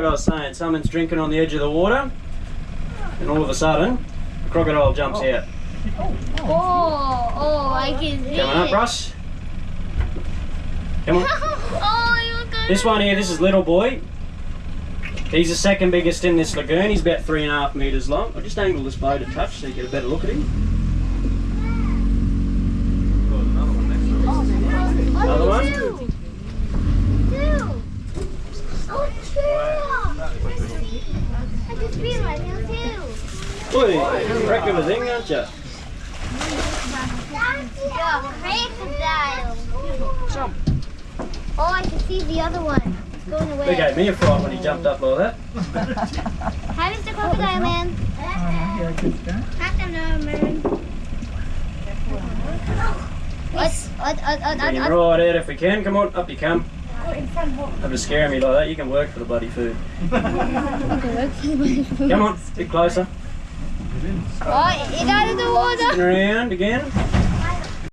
What I was saying, someone's drinking on the edge of the water, and all of a sudden, the crocodile jumps out. Oh, I can see Coming up, Russ. Come on. Oh, you're good. This one here, this is little boy. He's the second biggest in this lagoon. He's about 3.5 metres long. I'll just angle this boat a touch so you get a better look at him. Another one. Two. Oh, two. I just realized there were two. Boy, you're a wreck of a thing, aren't you? Crocodile. Jump. Oh, I can see the other one. It's going away. He gave me a fright when he jumped up like that. Hi, Mr. Crocodile Man. Hi, Crocodile Man. Bring him right out if we can. Come on, up you come. Have to scare me like that. You can work for the bloody food. Come on, a bit closer. Oh, you got in the water. Spin around again.